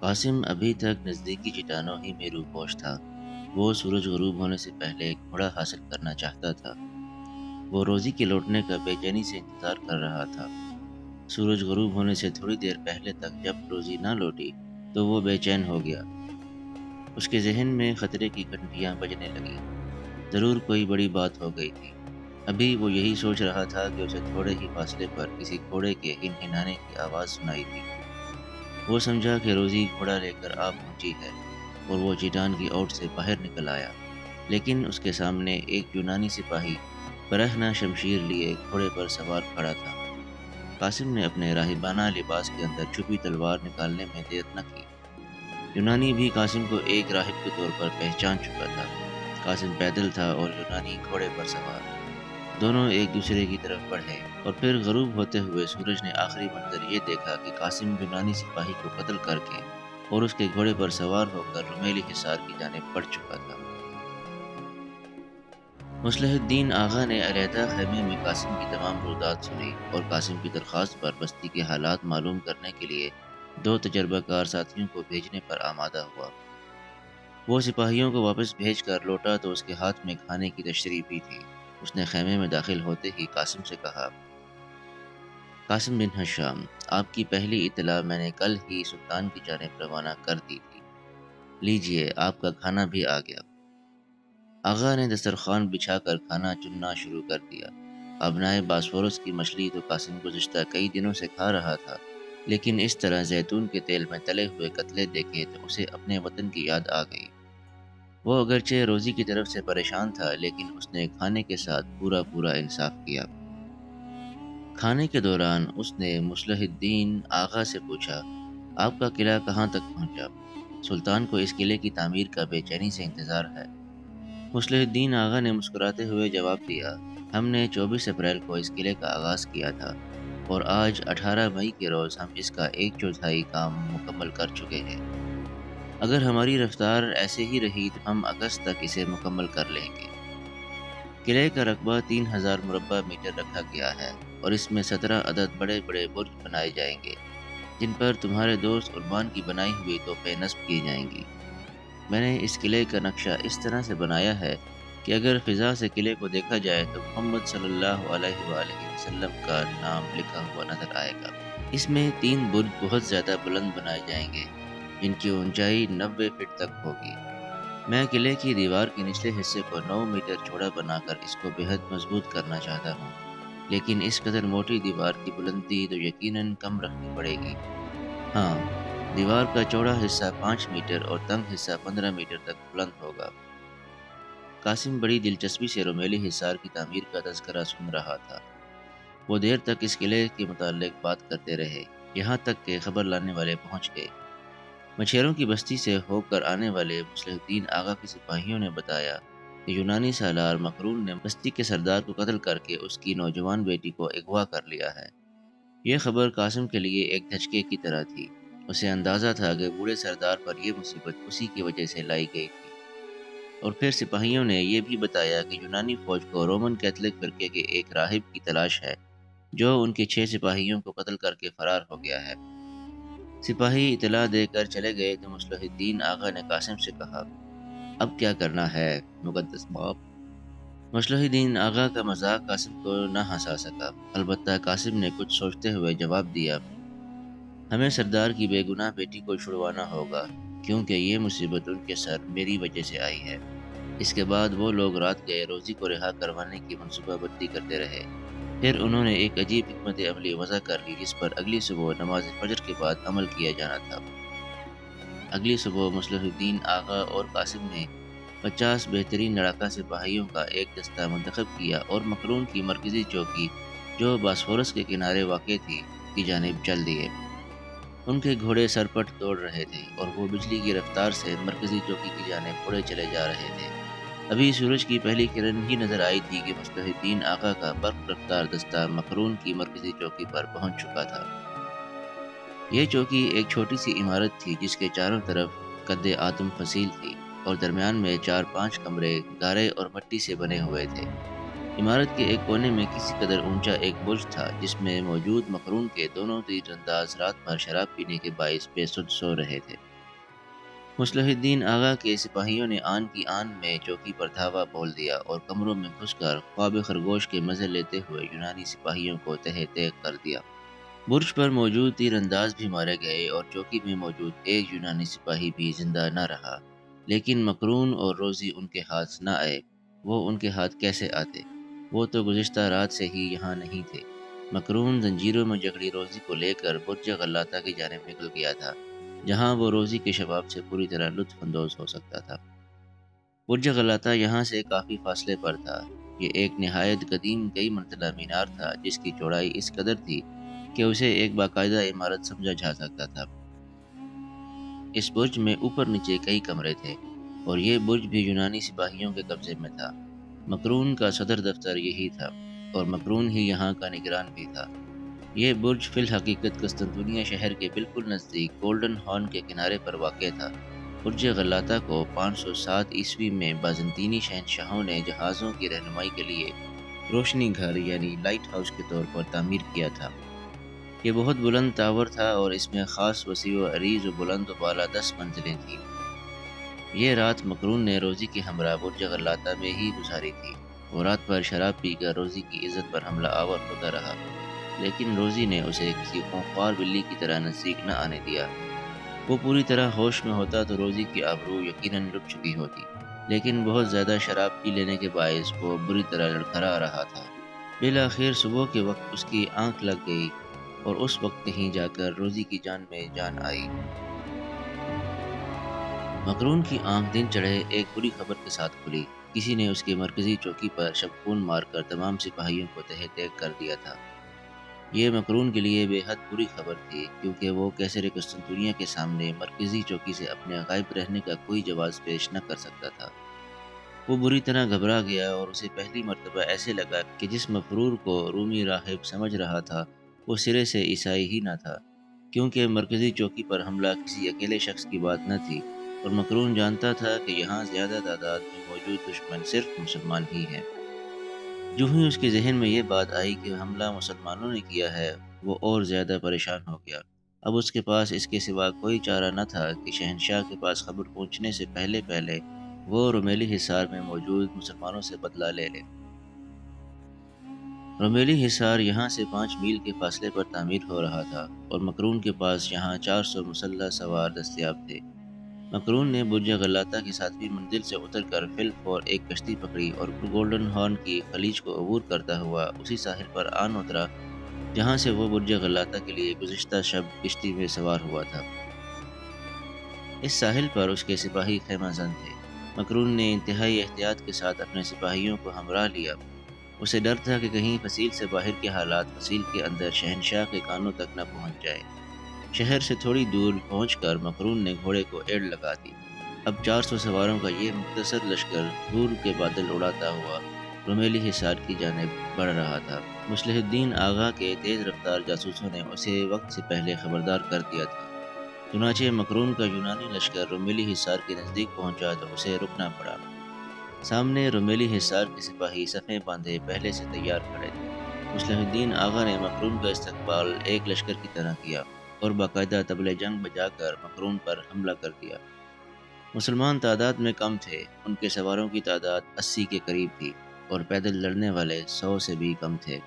قاسم ابھی تک نزدیکی چٹانوں ہی میں روپوش تھا۔ وہ سورج غروب ہونے سے پہلے گھوڑا حاصل کرنا چاہتا تھا۔ وہ روزی کے لوٹنے کا بے چینی سے انتظار کر رہا تھا۔ سورج غروب ہونے سے تھوڑی دیر پہلے تک جب روزی نہ لوٹی تو وہ بے چین ہو گیا۔ اس کے ذہن میں خطرے کی گھنٹیاں بجنے لگیں۔ ضرور کوئی بڑی بات ہو گئی تھی۔ ابھی وہ یہی سوچ رہا تھا کہ اسے تھوڑے ہی فاصلے پر کسی گھوڑے کے ہنہنانے کی آواز سنائی دی۔ وہ سمجھا کہ روزی گھوڑا لے کر آ پہنچی ہے اور وہ چٹان کی اوٹ سے باہر نکل آیا، لیکن اس کے سامنے ایک یونانی سپاہی برہنہ شمشیر لیے گھوڑے پر سوار کھڑا تھا۔ قاسم نے اپنے راہبانہ لباس کے اندر چھپی تلوار نکالنے میں دیر نہ کی۔ یونانی بھی قاسم کو ایک راہب کے طور پر پہچان چکا تھا۔ قاسم پیدل تھا اور یونانی گھوڑے پر سوار۔ دونوں ایک دوسرے کی طرف بڑھے اور پھر غروب ہوتے ہوئے سورج نے آخری منظر یہ دیکھا کہ قاسم یونانی سپاہی کو قتل کر کے اور اس کے گھوڑے پر سوار ہو کر رومیلی حصار کی جانب بڑھ چکا تھا۔ مصلح الدین آغا نے علیحدہ خیمے میں قاسم کی تمام رودات سنی اور قاسم کی درخواست پر بستی کے حالات معلوم کرنے کے لیے 2 تجربہ کار ساتھیوں کو بھیجنے پر آمادہ ہوا۔ وہ سپاہیوں کو واپس بھیج کر لوٹا تو اس کے ہاتھ میں کھانے کی تشریف بھی تھی۔ اس نے خیمے میں داخل ہوتے ہی قاسم سے کہا، قاسم بن ہشام، آپ کی پہلی اطلاع میں نے کل ہی سلطان کی جانب روانہ کر دی تھی۔ لیجئے، آپ کا کھانا بھی آ گیا۔ آغا نے دسترخوان بچھا کر کھانا چننا شروع کر دیا۔ ابنائے باسفورس کی مچھلی تو قاسم گزشتہ کئی دنوں سے کھا رہا تھا، لیکن اس طرح زیتون کے تیل میں تلے ہوئے قتلے دیکھے تو اسے اپنے وطن کی یاد آ گئی۔ وہ اگرچہ روزی کی طرف سے پریشان تھا، لیکن اس نے کھانے کے ساتھ پورا انصاف کیا۔ کھانے کے دوران اس نے مصلح الدین آغا سے پوچھا، آپ کا قلعہ کہاں تک پہنچا؟ سلطان کو اس قلعے کی تعمیر کا بے چینی سے انتظار ہے۔ مصلح الدین آغا نے مسکراتے ہوئے جواب دیا، ہم نے 24 اپریل کو اس قلعے کا آغاز کیا تھا اور آج 18 مئی کے روز ہم اس کا 1/4 کام مکمل کر چکے ہیں۔ اگر ہماری رفتار ایسے ہی رہی تو ہم اگست تک اسے مکمل کر لیں گے۔ قلعے کا رقبہ 3000 مربع میٹر رکھا گیا ہے اور اس میں 17 عدد بڑے برج بنائے جائیں گے، جن پر تمہارے دوست عربان کی بنائی ہوئی توپیں نصب کی جائیں گی۔ میں نے اس قلعے کا نقشہ اس طرح سے بنایا ہے کہ اگر فضا سے قلعے کو دیکھا جائے تو محمد صلی اللہ علیہ وآلہ وسلم کا نام لکھا ہوا نظر آئے گا۔ اس میں 3 برج بہت زیادہ بلند بنائے جائیں گے، جن کی اونچائی 90 فٹ تک ہوگی۔ میں قلعے کی دیوار کے نچلے حصے کو 9 میٹر چوڑا بنا کر اس کو بہت مضبوط کرنا چاہتا ہوں، لیکن اس قدر موٹی دیوار کی بلندی تو یقیناً کم رکھنی پڑے گی۔ ہاں، دیوار کا چوڑا حصہ 5 میٹر اور تنگ حصہ 15 میٹر تک بلند ہوگا۔ قاسم بڑی دلچسپی سے رومیلی حصار کی تعمیر کا تذکرہ سن رہا تھا۔ وہ دیر تک اس قلعے کے متعلق بات کرتے رہے، یہاں تک کہ خبر لانے والے پہنچ گئے۔ مچھیروں کی بستی سے ہو کر آنے والے مصلح الدین آغا کے سپاہیوں نے بتایا کہ یونانی سالار مقرون نے بستی کے سردار کو قتل کر کے اس کی نوجوان بیٹی کو اغوا کر لیا ہے۔ یہ خبر قاسم کے لیے ایک دھچکے کی طرح تھی۔ اسے اندازہ تھا کہ بوڑھے سردار پر یہ مصیبت اسی کی وجہ سے لائی گئی تھی۔ اور پھر سپاہیوں نے یہ بھی بتایا کہ یونانی فوج کو رومن کیتھولک فرقے کے ایک راہب کی تلاش ہے، جو ان کے 6 سپاہیوں کو قتل کر کے فرار ہو گیا ہے۔ سپاہی اطلاع دے کر چلے گئے تو مصلح الدین آغا نے قاسم سے کہا، اب کیا کرنا ہے مقدس باپ؟ مصلح الدین آغا کا مذاق قاسم کو نہ ہنسا سکا، البتہ قاسم نے کچھ سوچتے ہوئے جواب دیا، ہمیں سردار کی بے گناہ بیٹی کو چھڑوانا ہوگا، کیونکہ یہ مصیبت ان کے سر میری وجہ سے آئی ہے۔ اس کے بعد وہ لوگ رات گئے روزی کو رہا کروانے کی منصوبہ بندی کرتے رہے۔ پھر انہوں نے ایک عجیب حکمت عملی وضع کر لی جس پر اگلی صبح نماز فجر کے بعد عمل کیا جانا تھا۔ اگلی صبح مصلح الدین آغا اور قاسم نے 50 بہترین لڑاکا سپاہیوں کا ایک دستہ منتخب کیا اور مقرون کی مرکزی چوکی جو باسفورس کے کنارے واقع تھی کی جانب چل دیے۔ ان کے گھوڑے سرپٹ دوڑ رہے تھے اور وہ بجلی کی رفتار سے مرکزی چوکی کی جانب اڑے چلے جا رہے تھے۔ ابھی سورج کی پہلی کرن ہی نظر آئی تھی کہ مصلح الدین آغا کا برق رفتار دستہ مقرون کی مرکزی چوکی پر پہنچ چکا تھا۔ یہ چوکی ایک چھوٹی سی عمارت تھی جس کے چاروں طرف قد آدم فصیل تھی اور درمیان میں 4-5 کمرے گارے اور مٹی سے بنے ہوئے تھے۔ عمارت کے ایک کونے میں کسی قدر اونچا ایک برج تھا جس میں موجود مقرون کے دونوں تیر انداز رات بھر شراب پینے کے باعث بے سدھ سو رہے تھے۔ مصلح الدین آغا کے سپاہیوں نے آن کی آن میں چوکی پر دھاوا بول دیا اور کمروں میں گھس کر خواب خرگوش کے مزے لیتے ہوئے یونانی سپاہیوں کو تہہ تیغ کر دیا۔ برج پر موجود تیر انداز بھی مارے گئے اور چوکی میں موجود ایک یونانی سپاہی بھی زندہ نہ رہا، لیکن مکرون اور روزی ان کے ہاتھ نہ آئے۔ وہ ان کے ہاتھ کیسے آتے؟ وہ تو گزشتہ رات سے ہی یہاں نہیں تھے۔ مکرون زنجیروں میں جکڑی روزی کو لے کر برج غلاطہ کی جانب نکل گیا تھا، جہاں وہ روزی کے شباب سے پوری طرح لطف اندوز ہو سکتا تھا۔ برج غلاطہ یہاں سے کافی فاصلے پر تھا۔ یہ ایک نہایت قدیم کئی منزلہ مینار تھا جس کی چوڑائی اس قدر تھی کہ اسے ایک باقاعدہ عمارت سمجھا جا سکتا تھا۔ اس برج میں اوپر نیچے کئی کمرے تھے اور یہ برج بھی یونانی سپاہیوں کے قبضے میں تھا۔ مکرون کا صدر دفتر یہی تھا اور مکرون ہی یہاں کا نگران بھی تھا۔ یہ برج فی الحقیقت قسطنطنیہ شہر کے بالکل نزدیک گولڈن ہارن کے کنارے پر واقع تھا۔ برج غلاطہ کو 507 عیسوی میں بازنطینی شہنشاہوں نے جہازوں کی رہنمائی کے لیے روشنی گھر یعنی لائٹ ہاؤس کے طور پر تعمیر کیا تھا۔ یہ بہت بلند ٹاور تھا اور اس میں خاص وسیع و عریض و بلند و بالا 10 منزلیں تھیں۔ یہ رات مکرون نے روزی کے ہمراہ برج غلاطہ میں ہی گزاری تھی۔ وہ رات بھر شراب پی کر روزی کی عزت پر حملہ آور ہوتا رہا، لیکن روزی نے اسے کسی خونخوار بلی کی طرح نزدیک نہ آنے دیا۔ وہ پوری طرح ہوش میں ہوتا تو روزی کی آبرو یقیناً لٹ چکی ہوتی، لیکن بہت زیادہ شراب پی لینے کے باعث وہ بری طرح لڑکھڑا رہا تھا۔ بالآخر صبح کے وقت اس کی آنکھ لگ گئی اور اس وقت کہیں جا کر روزی کی جان میں جان آئی۔ مکرون کی آنکھ دن چڑھے ایک بری خبر کے ساتھ کھلی۔ کسی نے اس کی مرکزی چوکی پر شبخون مار کر تمام سپاہیوں کو تہہ تیغ کر دیا تھا۔ یہ مکرون کے لیے بے حد بری خبر تھی، کیونکہ وہ کیسر قسطنطنیہ کے سامنے مرکزی چوکی سے اپنے غائب رہنے کا کوئی جواز پیش نہ کر سکتا تھا۔ وہ بری طرح گھبرا گیا اور اسے پہلی مرتبہ ایسے لگا کہ جس مفرور کو رومی راہب سمجھ رہا تھا وہ سرے سے عیسائی ہی نہ تھا، کیونکہ مرکزی چوکی پر حملہ کسی اکیلے شخص کی بات نہ تھی اور مکرون جانتا تھا کہ یہاں زیادہ تعداد میں موجود دشمن صرف مسلمان ہی ہیں۔ جو ہی اس کے ذہن میں یہ بات آئی کہ حملہ مسلمانوں نے کیا ہے، وہ اور زیادہ پریشان ہو گیا۔ اب اس کے پاس اس کے سوا کوئی چارہ نہ تھا کہ شہنشاہ کے پاس خبر پہنچنے سے پہلے وہ رومیلی حصار میں موجود مسلمانوں سے بدلہ لے لے۔ رومیلی حصار یہاں سے 5 میل کے فاصلے پر تعمیر ہو رہا تھا اور مکرون کے پاس یہاں 400 مسلح سوار دستیاب تھے۔ مکرون نے برج غلاطہ کی 7ویں منزل سے اتر کر فل ایک کشتی پکڑی اور گولڈن ہارن کی خلیج کو عبور کرتا ہوا اسی ساحل پر آن اترا جہاں سے وہ برج غلاطہ کے لیے گزشتہ شب کشتی میں سوار ہوا تھا۔ اس ساحل پر اس کے سپاہی خیمہ زن تھے۔ مکرون نے انتہائی احتیاط کے ساتھ اپنے سپاہیوں کو ہمراہ لیا۔ اسے ڈر تھا کہ کہیں فصیل سے باہر کے حالات فصیل کے اندر شہنشاہ کے کانوں تک نہ پہنچ جائے۔ شہر سے تھوڑی دور پہنچ کر مکرون نے گھوڑے کو ایڑ لگا دی۔ اب 400 سواروں کا یہ مختصر لشکر دور کے بادل اڑاتا ہوا رومیلی حصار کی جانب بڑھ رہا تھا۔ مصلح الدین آغا کے تیز رفتار جاسوسوں نے اسے وقت سے پہلے خبردار کر دیا تھا۔ چنانچہ مکرون کا یونانی لشکر رومیلی حصار کے نزدیک پہنچا تو اسے رکنا پڑا۔ سامنے رومیلی حصار کے سپاہی صفیں باندھے پہلے سے تیار کھڑے تھے۔ مصلح الدین آغا نے مکرون کا استقبال ایک لشکر کی طرح کیا اور باقاعدہ طبلِ جنگ بجا کر مکرون پر حملہ کر دیا۔ مسلمان تعداد میں کم تھے، ان کے سواروں کی تعداد 80 کے قریب تھی اور پیدل لڑنے والے 100 سے بھی کم تھے۔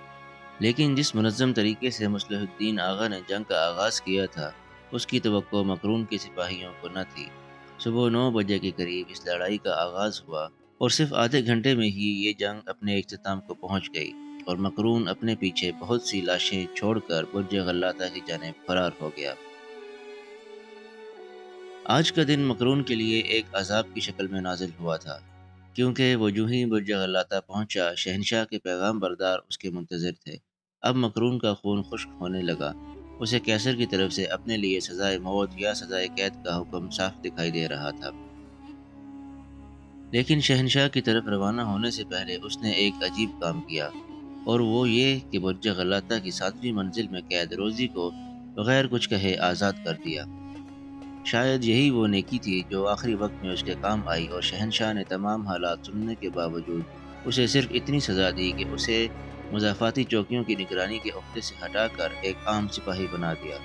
لیکن جس منظم طریقے سے مصلح الدین آغا نے جنگ کا آغاز کیا تھا، اس کی توقع مکرون کے سپاہیوں کو نہ تھی۔ صبح 9 بجے کے قریب اس لڑائی کا آغاز ہوا اور صرف آدھے گھنٹے میں ہی یہ جنگ اپنے اختتام کو پہنچ گئی اور مکرون اپنے پیچھے بہت سی لاشیں چھوڑ کر برج غلاطہ کی جانب فرار ہو گیا۔ آج کا دن مکرون کے لیے ایک عذاب کی شکل میں نازل ہوا تھا، کیونکہ وہ جو ہی برج غلاطہ پہنچا شہنشاہ کے پیغام بردار اس کے منتظر تھے۔ اب مکرون کا خون خشک ہونے لگا۔ اسے قیصر کی طرف سے اپنے لیے سزائے موت یا سزائے قید کا حکم صاف دکھائی دے رہا تھا۔ لیکن شہنشاہ کی طرف روانہ ہونے سے پہلے اس نے ایک عجیب کام کیا، اور وہ یہ کہ برج غلاطہ کی 7ویں منزل میں قید روزی کو بغیر کچھ کہے آزاد کر دیا۔ شاید یہی وہ نیکی تھی جو آخری وقت میں اس کے کام آئی اور شہنشاہ نے تمام حالات سننے کے باوجود اسے صرف اتنی سزا دی کہ اسے مضافاتی چوکیوں کی نگرانی کے عہدے سے ہٹا کر ایک عام سپاہی بنا دیا۔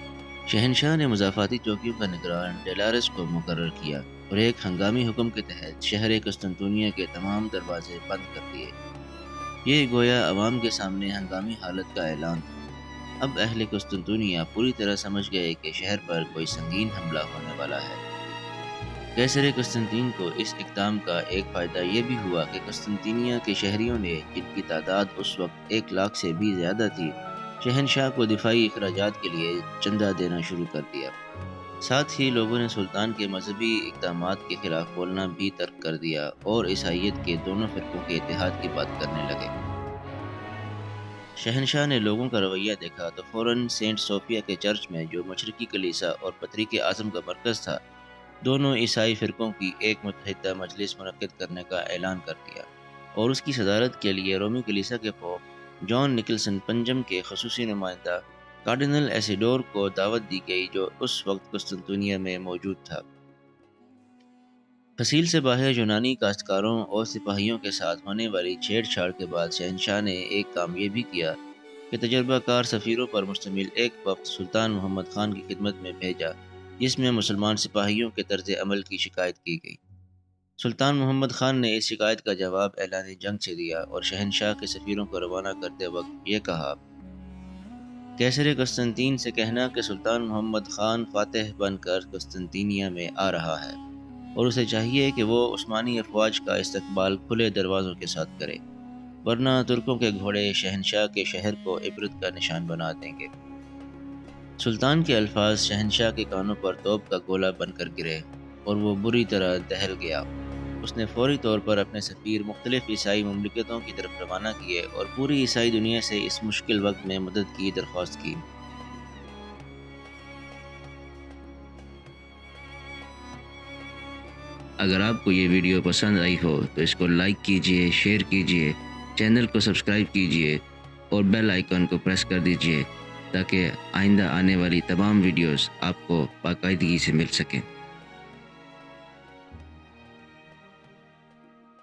شہنشاہ نے مضافاتی چوکیوں کا نگران ڈیلارس کو مقرر کیا اور ایک ہنگامی حکم کے تحت شہر قسطنطنیہ کے تمام دروازے بند کر دیے۔ یہ گویا عوام کے سامنے ہنگامی حالت کا اعلان تھا۔ اب اہل قسطنطنیہ پوری طرح سمجھ گئے کہ شہر پر کوئی سنگین حملہ ہونے والا ہے۔ قیصر قسطنطین کو اس اقدام کا ایک فائدہ یہ بھی ہوا کہ قسطنطنیہ کے شہریوں نے، جن کی تعداد اس وقت 1,00,000 سے بھی زیادہ تھی، شہنشاہ کو دفاعی اخراجات کے لیے چندہ دینا شروع کر دیا۔ ساتھ ہی لوگوں نے سلطان کے مذہبی اقدامات کے خلاف بولنا بھی ترک کر دیا اور عیسائیت کے دونوں فرقوں کے اتحاد کی بات کرنے لگے۔ شہنشاہ نے لوگوں کا رویہ دیکھا تو فوراً سینٹ صوفیہ کے چرچ میں، جو مشرقی کلیسا اور پطریق اعظم کا مرکز تھا، دونوں عیسائی فرقوں کی ایک متحدہ مجلس منعقد کرنے کا اعلان کر دیا، اور اس کی صدارت کے لیے رومی کلیسا کے پوپ جان نکلسن پنجم کے خصوصی نمائندہ کارڈنل ایسیڈور کو دعوت دی گئی، جو اس وقت قسطنطنیہ میں موجود تھا۔ فصیل سے باہر یونانی کاشتکاروں اور سپاہیوں کے ساتھ ہونے والی چھیڑ چھاڑ کے بعد شہنشاہ نے ایک کام یہ بھی کیا کہ تجربہ کار سفیروں پر مشتمل ایک وفد سلطان محمد خان کی خدمت میں بھیجا، جس میں مسلمان سپاہیوں کے طرز عمل کی شکایت کی گئی۔ سلطان محمد خان نے اس شکایت کا جواب اعلان جنگ سے دیا اور شہنشاہ کے سفیروں کو روانہ کرتے وقت یہ کہا: قیصر قسطنطین سے کہنا کہ سلطان محمد خان فاتح بن کر قسطنطنیہ میں آ رہا ہے، اور اسے چاہیے کہ وہ عثمانی افواج کا استقبال کھلے دروازوں کے ساتھ کرے، ورنہ ترکوں کے گھوڑے شہنشاہ کے شہر کو عبرت کا نشان بنا دیں گے۔ سلطان کے الفاظ شہنشاہ کے کانوں پر توپ کا گولہ بن کر گرے اور وہ بری طرح دہل گیا۔ اس نے فوری طور پر اپنے سفیر مختلف عیسائی مملکتوں کی طرف روانہ کیے اور پوری عیسائی دنیا سے اس مشکل وقت میں مدد کی درخواست کی۔ اگر آپ کو یہ ویڈیو پسند آئی ہو تو اس کو لائک کیجئے، شیئر کیجئے، چینل کو سبسکرائب کیجئے اور بیل آئیکن کو پریس کر دیجئے تاکہ آئندہ آنے والی تمام ویڈیوز آپ کو باقاعدگی سے مل سکیں۔